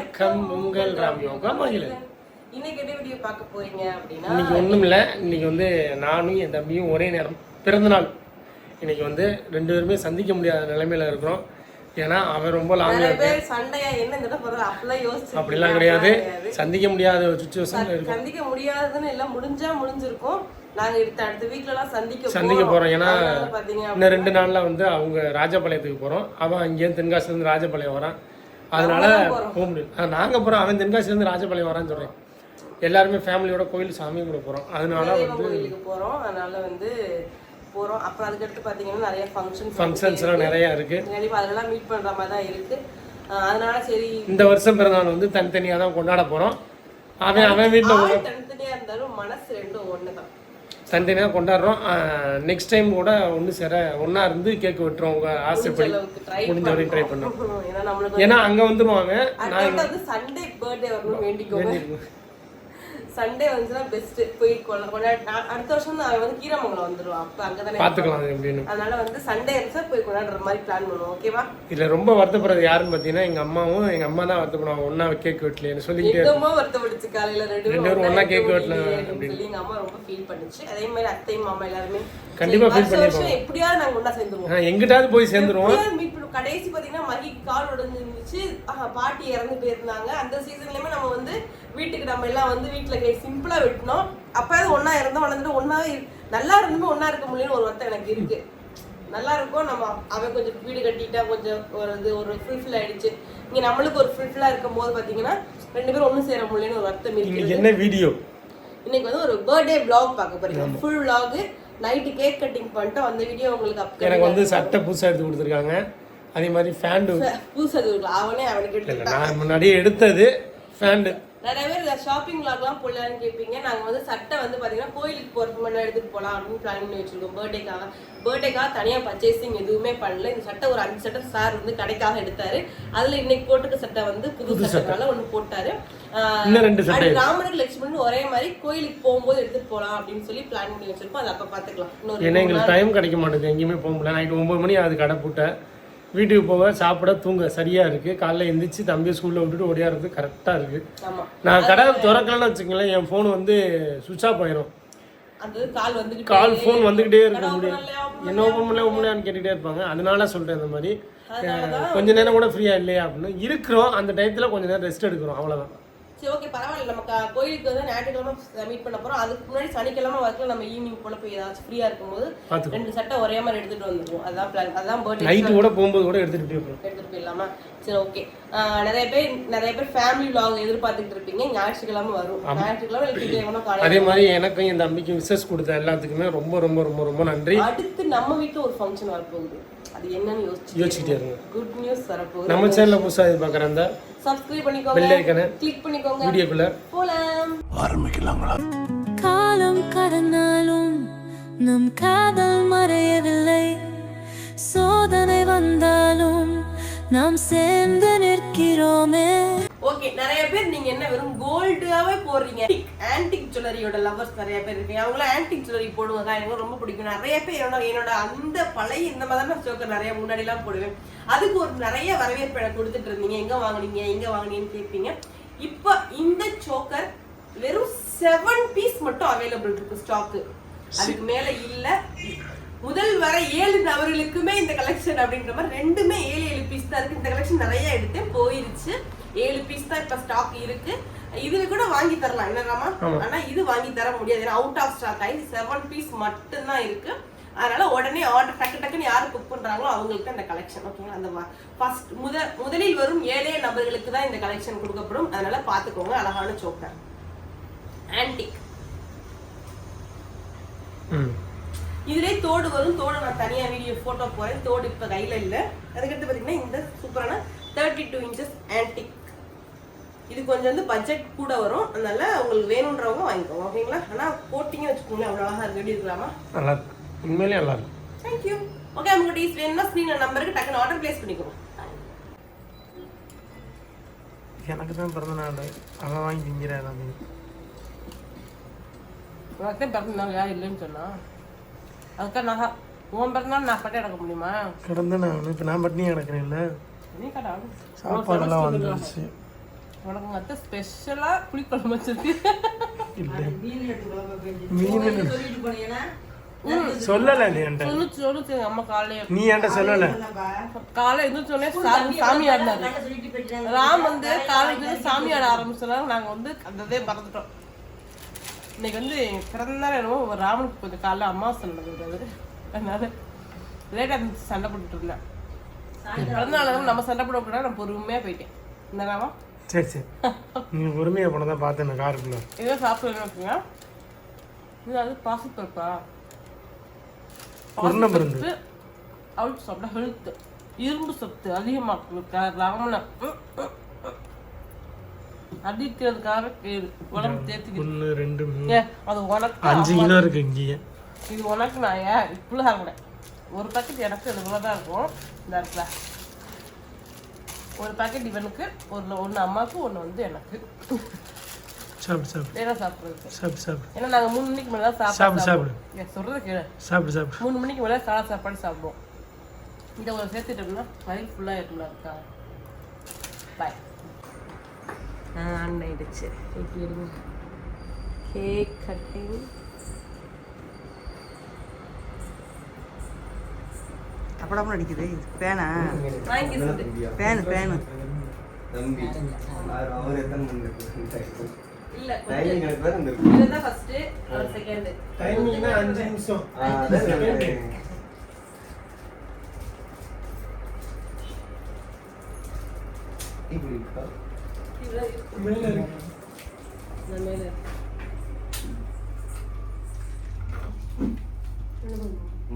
வணக்கம் உங்கள் ராம் யோகா மகிழன். இன்னைக்கு என்ன வீடியோ பார்க்க போறீங்க அப்படின்னா, இன்னைக்கு ஒன்றும் இல்லை. இன்னைக்கு வந்து நானும் என் தம்பியும் ஒரே நேரம் பிறந்தநாள். இன்னைக்கு வந்து ரெண்டு பேருமே சந்திக்க முடியாத நிலைமையில இருக்கிறோம். ஏன்னா அவன் ரொம்ப லாங்ல சண்டையா என்ன அப்படிலாம் கிடையாது. சந்திக்க முடியாத ஒரு சுச்சுவேஷன் இருக்கு. சந்திக்க முடியாதுன்னு எல்லாம் முடிஞ்சிருக்கும். நாங்க அடுத்த வீக்ல எல்லாம் சந்திக்க போறோம். ஏன்னா இன்னும் 2 நாள்ல வந்து அவங்க ராஜபாளையத்துக்கு போறோம். அவன் அங்கேயும் தென்காசில இருந்து ராஜபாளையம் வரான். அதனால போக முடியும். நாங்க போறோம். அவன் தென்காசில இருந்து ராஜபாளையம் வரான்னு சொல்றேன். எல்லாருமே ஃபேமிலியோட கோயில் சாமி கூட போறோம். அதனால வந்து கோயிலுக்கு போறோம். அதனால வந்து போறோம். அப்புறம் அதுக்கடுத்து பாத்தீங்கன்னா நிறைய ஃபங்க்ஷன்ஸ் எல்லாம் நிறைய இருக்கு. கண்டிப்பா அதெல்லாம் மீட் பண்ற மாதிரி தான் இருக்கு. அதனால சரி இந்த வருஷம் பிறந்தநாள் வந்து தனித்தனியா தான் கொண்டாட போறோம். அவன் வீட்டுல தனித்தனியா இருந்தாலும் மனசு ரெண்டும் ஒண்ணுதான். தனித்தனியாக கொண்டாடுறோம். நெக்ஸ்ட் டைம் கூட ஒன்றா இருந்து கேக் வெட்டுறோம். உங்க ஆசைப்படி முடிஞ்ச வரையும் ட்ரை பண்ணோம். ஏன்னா அங்கே வந்துருவாங்க. சண்டே பர்த்டே வரணும் வேண்டிக்கோங்க. சண்டே வந்துச்சுன்னா பெஸ்ட் போய் கொண்டாடி. அடுத்த வருஷம் அவன் வந்து கீரமங்கலம் வந்துருவான். அப்போ அங்கே தானே பார்த்துக்கலாம் எப்படின்னு. அதனால வந்து சண்டே இருந்துச்சா போய் கொண்டாடுற மாதிரி பிளான் பண்ணுவோம். ஓகேவா? இதில் ரொம்ப வருத்தப்படுறது யாருன்னு பார்த்தீங்கன்னா எங்கள் அம்மாவும் எங்கள் அம்மா தான் வருத்தப்படுவாங்க. ஒன்றா கேக் வெட்டலன்னு சொல்லிட்டு வருத்தப்படுச்சு. காலையில் ரெண்டு பேரும் ஒன்றா கேக் வெட்டல அப்படின்னு எங்கள் அம்மா ரொம்ப ஃபீல் பண்ணுச்சு. அதே மாதிரி அத்தை மாமா எல்லாருமே கண்டிப்பாக ஃபீல் பண்ணிருக்கோம். எப்படியாவது நாங்கள் ஒன்றா சேர்ந்துருவோம். எங்கிட்டாவது போய் சேர்ந்துருவோம். மீட் பண்ணுவோம். கடைசி பார்த்தீங்கன்னா மகிக்கு கால் உடஞ்சிருந்துச்சு. பாட்டி இறந்து போயிருந்தாங்க. அந்த சீசன்லயுமே நம்ம வந்து வீட்டுக்கு நம்ம எல்லாம் வந்து வீட்டில் சிம்பிளா வெட்டினோம். அப்பயாவது ஒன்னா இருந்தோம். வளர்ந்துட்டு ஒன்னாவே நல்லா இருந்துமே ஒன்னா இருக்க முடியும்னு ஒரு வருத்தம் எனக்கு இருக்கு. நல்லா இருக்கும். நம்ம அவன் கொஞ்சம் வீடு கட்டிட்டா கொஞ்சம் ஒரு ஃபுல்ஃபில் ஆயிடுச்சு. இங்க நம்மளுக்கு ஒரு ஃபுல்ஃபில்லா இருக்கும் போது பாத்தீங்கன்னா 2 பேரும் ஒன்னும் சேர முடியலன்னு ஒரு வருத்தம் இருக்கு. என்ன வீடியோ இன்னைக்கு வந்து ஒரு பர்த்டே vlog பார்க்க போறீங்க. Full vlog. Night cake cutting பண்ணிட்டு அந்த வீடியோ உங்களுக்கு எனக்கு வந்து சட்டை புதுசா எடுத்து கொடுத்துருக்காங்க. அதே மாதிரி ஃபேண்ட் புதுசா எடுத்து அவனுக்கு எடுத்து நான் முன்னாடியே எடுத்தது ஃபேண்ட். நிறைய பேர் ஷாப்பிங் விளாக்லாம் போடலான்னு கேட்பீங்க. நாங்கள் வந்து சட்டை வந்து பார்த்தீங்கன்னா கோயிலுக்கு போகிறதுக்கு முன்னாடி எடுத்துகிட்டு போகலாம் அப்படின்னு பிளான் பண்ணி வச்சுருக்கோம். பர்த்டேக்காக தனியாக பர்ச்சேசிங் எதுவுமே பண்ணல. இந்த சட்டை ஒரு 5 சட்டை சார் வந்து கடைக்காக எடுத்தாரு. அதில் இன்னைக்கு போட்டுக்க சட்டை வந்து புது சட்டைனால ஒன்று போட்டாரு. ராமனுக்கு லட்சுமணன் ஒரே மாதிரி கோயிலுக்கு போகும்போது எடுத்துட்டு போகலாம் அப்படின்னு சொல்லி பிளான் பண்ணி வச்சிருக்கோம். அது அப்போ பார்த்துக்கலாம். ஏன்னா எங்களுக்கு டைம் கிடைக்க மாட்டேங்குது. எங்கேயுமே போக முடியல. நைட்டு 9 மணி அது கடை போட்டேன். வீட்டுக்கு போக சாப்பிட தூங்க சரியா இருக்கு. காலைல எந்திரிச்சு தம்பியை ஸ்கூல்ல விட்டுட்டு ஓடியாடுறது கரெக்டா இருக்கு. நான் கடை திறக்கலன்னு வச்சுக்கங்களேன், என் போன் வந்து சுவிட்ச் ஆஃப் ஆயிரும். கால் போன் வந்துகிட்டே இருக்க முடியும். என்ன ஓப்பன் பண்ணலையான்னு கேட்டுட்டே இருப்பாங்க. அதனால சொல்றேன் இந்த மாதிரி கொஞ்ச நேரம் கூட ஃப்ரீயா இல்லையா அப்படின்னு இருக்கிறோம். அந்த டயத்துல கொஞ்ச நேரம் ரெஸ்ட் எடுக்கிறோம். அவ்வளவுதான். சரி, ஓகே, பரவாயில்ல. நம்ம கோயிலுக்கு வந்து ஞாயிற்றுக்கிழமை மீட் பண்ண போறோம். அதுக்கு முன்னாடி சனிக்கிழமை வரல நம்ம ஈவினிங் போல போய் ஏதாச்சும் ஃப்ரீயா இருக்கும்போது 2 சட்டை ஒரே மாதிரி எடுத்துட்டு வந்துருவோம். அதான் பிளான். அதான் பர்த்டே நைட் கூட போகும்போது கூட எடுத்துட்டு போயிடலாமா? சரி, ஓகே. நிறைய பேர் ஃபேமிலி vlog எதிர்பார்த்துட்டு இருப்பீங்க. ஞாயிற்றுக்கிழமை வரும். ஞாயிற்றுக்கிழமை அதே மாதிரி எனக்கும் என் தம்பிக்கும் விசேஷ் கொடுத்த எல்லாத்துக்குமே ரொம்ப ரொம்ப ரொம்ப ரொம்ப நன்றி. அடுத்து நம்ம வீட்டுல ஒரு ஃபங்க்ஷன் வரப்போகுது. அது என்னன்னு யோசிச்சுட்டே இருங்க. குட் நியூஸ் வரப்போகுது. நம்ம சேனல்ல புதுசா பார்க்குறேன். அந்த சப்ஸ்கிரைப் பண்ணிக்கோங்க, பெல் ஐகானை கிளிக் பண்ணிக்கோங்க. வீடியோக்குள்ள போலாம். ஆரம்பிக்கலாங்களா? காலம் கடந்தாலும் நம் காதல் மறையவில்லை. சோதனை வந்தாலும் நாம் சேர்ந்து நிற்கிறோமே. ஓகே, நிறைய பேர் நீங்க என்ன வெறும் கோல்டாவே போடுறீங்க. ஆன்டிக் ஜுவல்லரியோட லவர்ஸ் நிறைய பேர் இருக்கீங்க. அவங்களாம் ஆன்டிக் ஜுவல்லரி போடுவாங்க. எனக்கு ரொம்ப பிடிக்கும். நிறைய பேர் என்னோட அந்த பழைய இந்த மாதிரி ஸ்டோக்கர் நிறைய முன்னாடி எல்லாம் போடுவேன். அதுக்கு ஒரு நிறைய வரவேற்பு எனக்கு கொடுத்துட்டு இருந்தீங்க. எங்க வாங்கினீங்கன்னு கேட்பீங்க. இப்போ இந்த சோக்கர் வெறும் 7 பீஸ் மட்டும் அவைலபிள் இருக்கு ஸ்டாக்கு. அதுக்கு மேல இல்ல. முதல் வர 7 நபர்களுக்குமே இந்த கலெக்ஷன் அப்படின்ற மாதிரி ரெண்டுமே 7 பீஸ் தான் இருக்கு. இந்த கலெக்ஷன் நிறைய எடுத்து போயிருச்சு. 7 பீஸ் தான் இப்ப ஸ்டாக் இருக்கு. இதுல கூட வாங்கி தரலாம் என்னராமா? ஆனா இது வாங்கி தர முடியாது. அவுட் ஆஃப் ஸ்டாக் ஆயிடுச்சு. 7 பீஸ் மட்டும் தான் இருக்கு. அதனால உடனே ஆர்டர் டக்குன்னு யாரு புக் பண்றாங்களோ அவங்களுக்கு இந்த கலெக்ஷன். ஓகேங்களா? அந்த ஃபர்ஸ்ட் முதலில் வரும் 7 நபர்களுக்கு தான் இந்த கலெக்ஷன் கொடுக்கப்படும். அதனால பாத்துக்கோங்க. அழகான சோக்கர் ஆன்டிக். இதுலயே தோடு வரும். தோடு நான் தனியா வீடியோ போட்டோ போறேன். தோடு இப்ப கையில இல்ல. அதுக்கடுத்து பாத்தீங்கன்னா இந்த சூப்பரான 32 inches ஆன்டிக். இது கொஞ்சம் வந்து பட்ஜெட் கூட வரும். அதனால உங்களுக்கு வேணும்ன்றவங்க வாங்கிக்கோங்க. ஓகேங்களா? ஆனா போட்டிங்க வச்சுக்கோங்களேன். அவ்வளவு அழகா இருக்கு. எப்படி இருக்கலாமா? நல்லா இருக்கு. உண்மையிலேயே நல்லா இருக்கு. தேங்க்யூ. ஓகே, உங்க டீஸ் வேணும்னா ஸ்கிரீன் நம்பருக்கு டக்குன்னு ஆர்டர் பிளேஸ் பண்ணிக்கோங்க. எனக்கு தான் பிறந்தநாள். அவன் வாங்கி திங்கிறேன். பிறந்தநாள் யார் இல்லைன்னு சொன்னா அதுக்காக நான் உன் பிறந்தநாள் நான் பட்டே கிடக்க முடியுமா? கிடந்தேன். இப்போ நான் பட்டினியாக கிடக்கிறேன். இல்லை, நீ கடை சாப்பாடெல்லாம் வந்துருச்சு. உனக்கு உங்கள் அத்தை ஸ்பெஷலாக புளிக்குழம்பு வச்சிருக்கு. சொல்லல நீ என்கிட்ட. சொல்லுச்சு எங்கள் அம்மா காலையில். நீ என்கிட்ட சொல்லல. காலை எந்திரிச்சோடனே சாமி ஆடினாரு. ராம் வந்து காலையில சாமி ஆட ஆரம்பிச்சோன்னா நாங்கள் வந்து அந்த இதே மறந்துட்டோம். இன்னைக்கு வந்து பிறந்த நாள் என்னமோ ராமனுக்கு கொஞ்சம் காலைல அம்மாவாசை நடந்துருக்காது. அதனால லேட்டாக சண்டை போட்டுட்டு இருந்தேன். பிறந்த நாள் நம்ம சண்டை போடக்கூடாது. நான் பொறுமையாக போயிட்டேன். இந்த ராமா சரி நீ பொறுமையாக போனதான் பார்த்தேன் நான் காருக்குள்ள. ஏதோ சாப்பிட்டு வச்சுங்க. இது அது பாசிப்பருப்பா உருளைப்பருப்பு அவுட் சாப்பிட ஹெல்த்து இரும்பு சத்து அதிகமாக ராமனை அடிக்கிறதுக்காக கேடு உடம்பு தேர்த்து 1 2 3 அது உனக்கு 5 கிலோ இருக்கு இங்கேயே. இது உனக்கு நான் ஏன் இப்படிலாம் இருக்கேன். ஒரு பாக்கெட் எனக்கு இது இவ்வளோ தான் இருக்கும். இந்த இடத்துல ஒரு பாக்கெட் இவனுக்கு, ஒன்று அம்மாவுக்கு, ஒன்று வந்து எனக்கு. சாப்பிடு சாப்பிடு என்ன சாப்பிட்றது? சாப்பிடு சாப்பிடு. ஏன்னா நாங்கள் 3 மணிக்கு மேலே தான் சாப்பிடு சாப்பிடு. சொல்கிறது கேளு. சாப்பிடு சாப்பிடு. 3 மணிக்கு மேலே காலை சாப்பாடு சாப்பிடுவோம். இதை ஒரு சேர்த்துட்டோம்னா வயிறு ஃபுல்லாக இருக்குல்ல இருக்கா. பாய். ஆயிடுச்சு. எப்படி எடுங்க கேக் கட்டிங். அப்படாம அடிக்குது பேனா. வாங்கி பேனு தம்பி அவர் எத்தனை மணி இல்ல இருக்கு இதுதான் ஃபர்ஸ்ட் அது செகண்ட். டைமிங்னா 5 நிமிஷம். இப்படி இருக்கா மேல இருக்கு. நான் மேல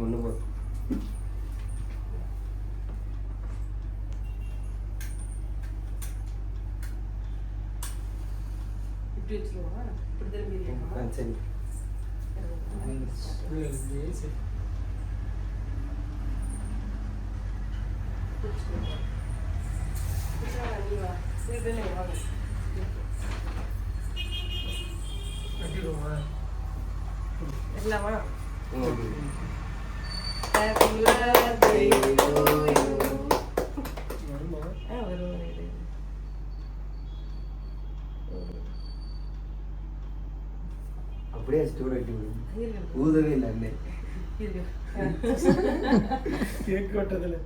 ஒன்று போதும். இப்படி வச்சிருவோமா? இப்படி திரும்பி சரி எல்லாமா அப்படியே ஸ்டூடெண்ட் ஊதவே இல்லை அண்ணே. கேக் வெட்டதுல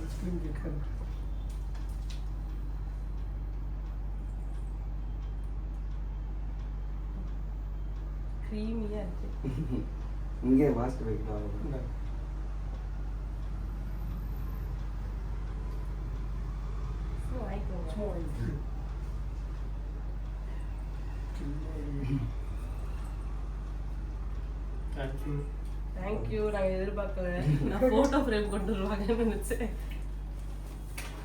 ஐஸ்கிரீம் கேக். க்ரீமியா இருக்கு. இங்கே மாஸ்டர் வைக்கலாம். தேங்க்யூ. நாங்கள் எதிர்பார்க்கல. நான் ஃபோட்டோ ஃப்ரேம் கொண்டு வருவாங்கன்னு நினைச்சேன்.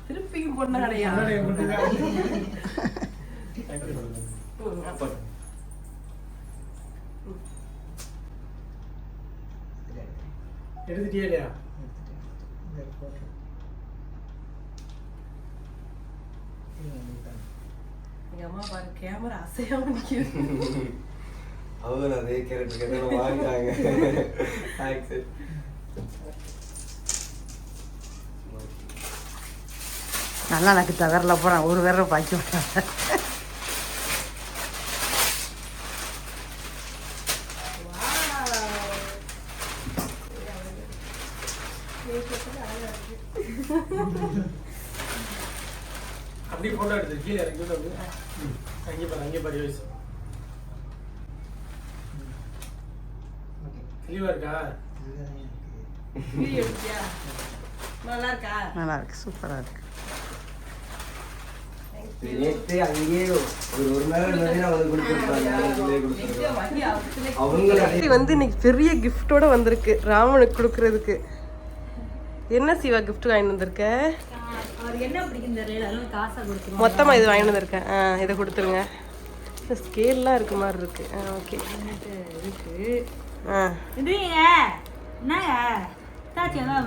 திருப்பியும் பொண்ணு கடையா? எடுத்துட்டியா இல்லையா? எங்க அம்மா பாரு கேமரா அசையாம நிக்குது. அவங்க அதே கேரக்டர் வாங்கிட்டாங்க. நல்லா எனக்கு தகரல போகிறேன். ஒரு வேற பாக்கி விட்டாங்க. அப்படி போட்டோ எடுத்து கீழே இறக்கி விட்டு அங்கே பாரு வயசு தெளிவா இருக்கா? வீடியோ எடுத்தியா? நல்லா இருக்கா? நல்லா இருக்கு, சூப்பராக இருக்கு. நேற்று அங்கேயே ஒரு நேரம் அவங்க கொடுத்துருப்பாங்க. வந்து இன்னைக்கு பெரிய கிஃப்டோட வந்திருக்கு ராமனுக்கு கொடுக்கறதுக்கு. என்ன சிவா கிஃப்ட் வாங்கிட்டு வந்திருக்க? மொத்தமாக இது வாங்கிட்டு வந்திருக்கேன். இதை கொடுத்துருங்க. இந்த ஸ்கேல்லாம் இருக்க மாதிரி இருக்கு. ஓகே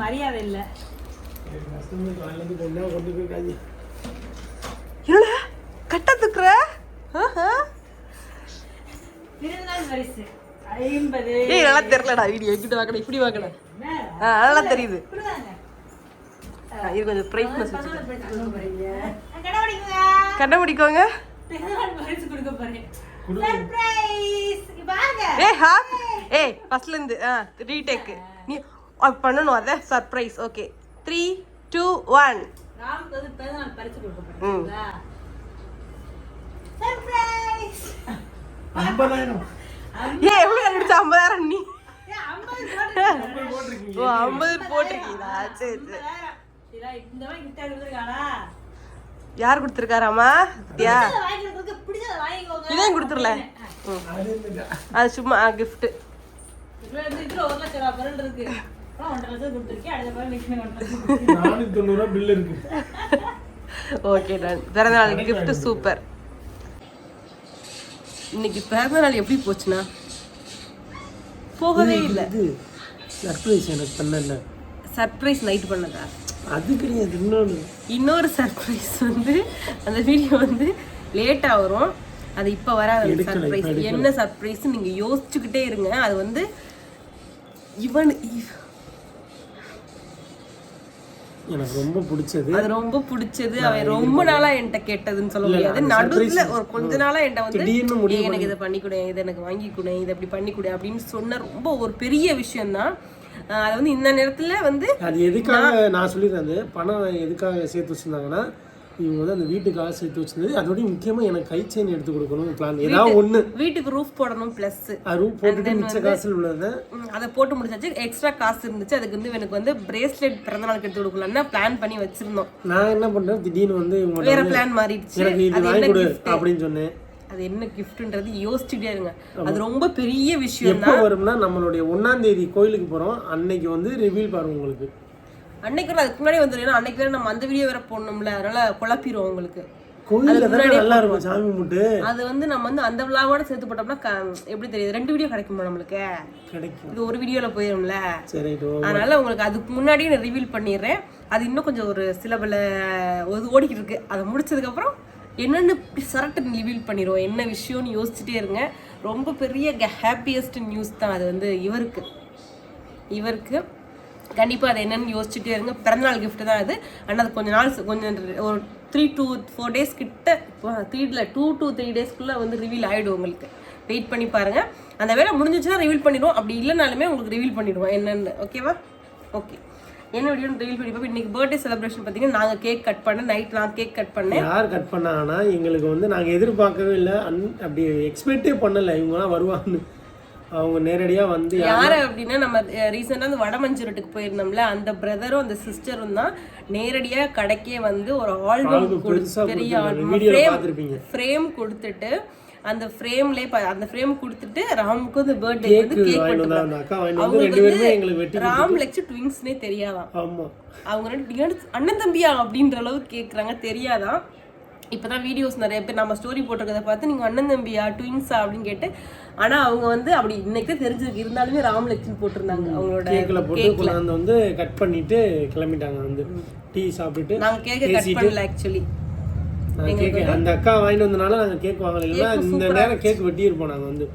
மரியாதை இல்லை. என்னடா கட்ட தூக்குற? நல்லா தெரியலடா. வீடியோ எங்கிட்ட வாக்கணும், இப்படி வாக்கணும். அதெல்லாம் தெரியுது. இது கொஞ்சம் பிரைட்னஸ் கண்டுபிடிக்குங்க. கண்டுபிடிக்கோங்க. பிறந்தநாள் பரிசு கொடுக்க போறேன். சர்ப்ரைஸ். இங்க பாருங்க. ஏய் ஃபர்ஸ்ட்ல இருந்து ரீடேக் நீ பண்ணனும் அத சர்ப்ரைஸ். ஓகே 3 2 1 ராமுக்கு வந்து பிறந்தநாள் பரிசு கொடுக்க போறேன். சர்ப்ரைஸ். 50,000 ஏய் எவ்வளவு அடிச்சா 50,000 நீ 50 போட்டுருக்கீங்க. ஓ 50 போட்டுருக்கீங்களா? சரி சரி. இந்த மாதிரி gift கொடுத்துருக்கானா? யார் கொடுத்துருக்காராமா? யா வாங்கி கொடுக்க பிடிச்சத வாங்கிக்கோங்க. இதையும் கொடுத்துறல. அது சும்மா கிஃப்ட். இதுல 1 லட்சம் ரூபாய் பொருள் இருக்கு. 1.5 லட்சம் கொடுத்துருக்கேன். அடுத்த வாரம் நெக்ஸ்ட் 1 லட்சம் 490 பில் இருக்கு. Okay done. பிறந்தநாள் gift சூப்பர். இன்னைக்கு பிறந்தநாள் எப்படி போச்சுனா போகவே இல்ல. இது சர்ப்ரைஸ் எனக்கு பண்ணல. சர்ப்ரைஸ் நைட் பண்ணதா? அது கிடையாது. இன்னொரு சர்ப்ரைஸ் வந்து அந்த வீடியோ வந்து லேட்டா வரும். அது இப்ப வராது சர்ப்ரைஸ். என்ன சர்ப்ரைஸ் நீங்க யோசிச்சுக்கிட்டே இருங்க. அது வந்து எனக்கு ரொம்ப பிடிச்சது. அது ரொம்ப பிடிச்சது. அவன் ரொம்ப நாளா என்கிட்ட கேட்டதுன்னு சொல்ல முடியாது. நடுவுல ஒரு கொஞ்ச நாளா என்கிட்ட வந்து எனக்கு இதை பண்ணி கொடு, இதை எனக்கு வாங்கி கொடு, இதை அப்படி பண்ணி கொடு அப்படின்னு சொன்ன ரொம்ப ஒரு பெரிய விஷயம் தான். அது வந்து இந்த நேரத்துல வந்து அது எதுக்காக நான் சொல்லிடுறேன். பணம் எதுக்காக சேர்த்து வச்சிருந்தாங்கன்னா இவங்க வந்து அந்த வீட்டுக்காக சேர்த்து வச்சிருந்தது. அதோட முக்கியமா எனக்கு கை செயின் எடுத்து கொடுக்கணும் பிளான். ஏதாவது ஒண்ணு வீட்டுக்கு ரூஃப் போடணும். பிளஸ் ரூஃப் போட்டுட்டு மிச்ச காசுல உள்ளது அதை போட்டு முடிச்சாச்சு. எக்ஸ்ட்ரா காசு இருந்துச்சு. அதுக்கு வந்து எனக்கு வந்து பிரேஸ்லெட் பிறந்த நாளுக்கு எடுத்து கொடுக்கலாம்னா பிளான் பண்ணி வச்சிருந்தோம். நான் என்ன பண்றேன், திடீர்னு வந்து வேற பிளான் மாறிடுச்சு. எனக்கு இது வாங்கி கொடு அப்படின்னு சொன்னேன். அது என்ன கிஃப்ட்ன்றது யோசிச்சுட்டே இருங்க. அது ரொம்ப பெரிய விஷயம். எப்போ வரும்னா நம்மளுடைய 1ஆம் தேதி கோயிலுக்கு போறோம். அன்னைக்கு வந்து ரிவீல் பாருங்க உங்களுக்கு. அன்னைக்கு அதுக்கு முன்னாடி வந்துடும். அன்னைக்கு வேற நம்ம அந்த வீடியோ வேற போடணும்ல. அதனால குழப்பிடுவோம் உங்களுக்கு. கோயில்ல நல்லா இருக்கும் சாமி கும்பிட்டு. அது வந்து நம்ம வந்து அந்த விழாவோட சேர்த்து போட்டோம்னா எப்படி தெரியுது? 2 வீடியோ கிடைக்குமா நம்மளுக்கு? கிடைக்கும். இது ஒரு வீடியோல போயிரும்ல. சரி. அதனால உங்களுக்கு அதுக்கு முன்னாடியே நான் ரிவீல் பண்ணிடுறேன். அது இன்னும் கொஞ்சம் ஒரு சில பல ஓடிக்கிட்டு இருக்கு. அதை முடிச்சதுக்கு அப்புறம் என்னென்னு சரட்டு ரிவீல் பண்ணிடுவோம். என்ன விஷயம்னு யோசிச்சுட்டே இருங்க. ரொம்ப பெரிய ஹாப்பியஸ்ட் நியூஸ் தான் அது வந்து இவருக்கு கண்டிப்பாக அது என்னென்னு யோசிச்சுட்டே இருங்க. பிறந்தநாள் கிஃப்ட் தான் அது. ஆனால் அது கொஞ்சம் ஒரு 3 to 4 days கிட்ட 2 to 3 daysக்குள்ளே வந்து ரிவீல் ஆகிடும். உங்களுக்கு வெயிட் பண்ணி பாருங்கள். அந்த வேலை முடிஞ்சிச்சுன்னா ரிவீல் பண்ணிடுவோம். அப்படி இல்லைனாலுமே உங்களுக்கு ரிவீல் பண்ணிடுவோம் என்னென்னு. ஓகேவா? ஓகே. என்ன வீடியோன்னு ரிவீல் பண்ணி பார்ப்போம். இன்னைக்கு பர்த்டே செலிப்ரேஷன் பார்த்தீங்கன்னா நாங்கள் கேக் கட் பண்ணேன். நைட் நான் கேக் கட் பண்ணேன். யார் கட் பண்ணாங்கன்னா எங்களுக்கு வந்து நாங்கள் எதிர்பார்க்கவே இல்லை. அப்படி எக்ஸ்பெக்டே பண்ணலை இவங்கலாம் வருவான்னு. அவங்க நேரடியாக வந்து யார் அப்படின்னா நம்ம ரீசெண்டாக வந்து வடமஞ்சுரட்டுக்கு போயிருந்தோம்ல. அந்த பிரதரும் அந்த சிஸ்டரும் தான் நேரடியாக கடைக்கே வந்து ஒரு ஆல்பம் பெரிய ஃப்ரேம் கொடுத்துட்டு அந்த ஃப்ரேம் கொடுத்துட்டு ராமுக்கு வந்து பர்த்டே வந்து கேக் வெட்டுறாங்க. ராம் லெக்சு ட்வின்ஸ்னே தெரியாதான். அவங்க 2 அண்ணன் தம்பியா அப்படின்ற அளவுக்கு கேட்குறாங்க. தெரியாதான். இப்போதான் வீடியோஸ் நிறைய பேர் நம்ம ஸ்டோரி போட்டிருக்கதை பார்த்து நீங்கள் அண்ணன் தம்பியா ட்வின்ஸா அப்படின்னு கேட்டு, ஆனால் அவங்க வந்து அப்படி இன்னைக்கு தான் தெரிஞ்சிருக்கு. இருந்தாலுமே ராம் லெக்சன் போட்டிருந்தாங்க. அவங்களோட கேக்ல வந்து கட் பண்ணிட்டு கிளம்பிட்டாங்க. வந்து டீ சாப்பிட்டுட்டு நாங்கள் கேக்கை கட் பண்ணல. ஆக்சுவலி அந்த அக்கா வாங்கிட்டு வந்தனால நாங்கள் கேக் வாங்கல. இல்லைன்னா இந்த நேரம் கேக் வெட்டி இருப்போம். நாங்கள் வந்து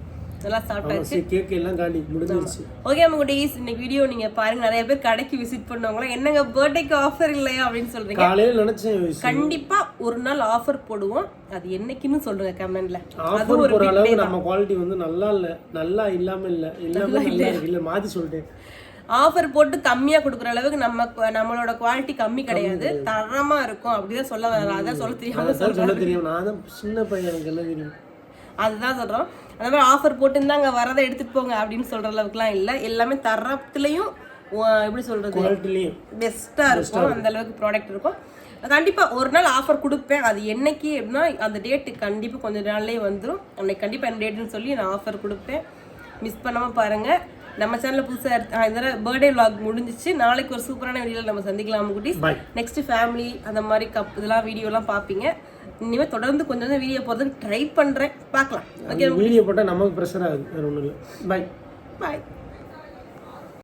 நல்லா சாப்பிட்டாச்சு. கேக் எல்லாம் காண்டி முடிஞ்சிருச்சு. ஓகே நம்ம குட்டீஸ், இன்னைக்கு வீடியோ நீங்க பாருங்க. நிறைய பேர் கடைக்கு விசிட் பண்ணவங்களாம் என்னங்க பர்த்டேக்கு ஆஃபர் இல்லையா அப்படின்னு சொல்றீங்க. காலையில நினைச்சேன் கண்டிப்பா ஒரு நாள் ஆஃபர் போடுவோம். அது என்னைக்குன்னு சொல்லுங்க கமெண்ட்ல. அது ஒரு அளவு நம்ம குவாலிட்டி வந்து நல்லா இல்லாம இல்ல மாத்தி சொல்லிட்டேன். ஆஃபர் போட்டு கம்மியா கொடுக்குற அளவுக்கு நம்மளோட குவாலிட்டி கம்மி கிடையாது. தரமா இருக்கும். அப்படிதான் சொல்ல வர. அதான் சொல்ல தெரியும். நான் தான் சின்ன பையன், எனக்கு என்ன தெரியும். அதுதான் சொல்றோம். அந்த மாதிரி ஆஃபர் போட்டு இருந்தாங்க வரதை எடுத்துட்டு போங்க அப்படின்னு சொல்ற அளவுக்குலாம் இல்லை. எல்லாமே தரத்துலையும் எப்படி சொல்றது பெஸ்டா இருக்கும். அந்த அளவுக்கு ப்ராடக்ட் இருக்கும். கண்டிப்பா ஒரு நாள் ஆஃபர் கொடுப்பேன். அது என்னைக்கு அப்படின்னா அந்த டேட்டு கண்டிப்பா கொஞ்ச நாள்லயே வந்துடும். அன்னைக்கு கண்டிப்பா என்ன டேட்டுன்னு சொல்லி நான் ஆஃபர் கொடுப்பேன். மிஸ் பண்ணாம பாருங்க. நம்ம சேனல்ல புதுசா இந்த பர்த்டே vlog முடிஞ்சிச்சு. நாளைக்கு ஒரு சூப்பரான வீடியோல நம்ம சந்திக்கலாம் குட்டீஸ். நெக்ஸ்ட் ஃபேமிலி அந்த மாதிரி இதெல்லாம் வீடியோலாம் பார்ப்பீங்க. இனிமே தொடர்ந்து கொஞ்சம் வீடியோ போடுறதுக்கு ட்ரை பண்றேன். பார்க்கலாம். ஓகே, வீடியோ போட்டா நமக்கு பிரஷர் ஆகுது. வேற ஒண்ணும் இல்லை. பை.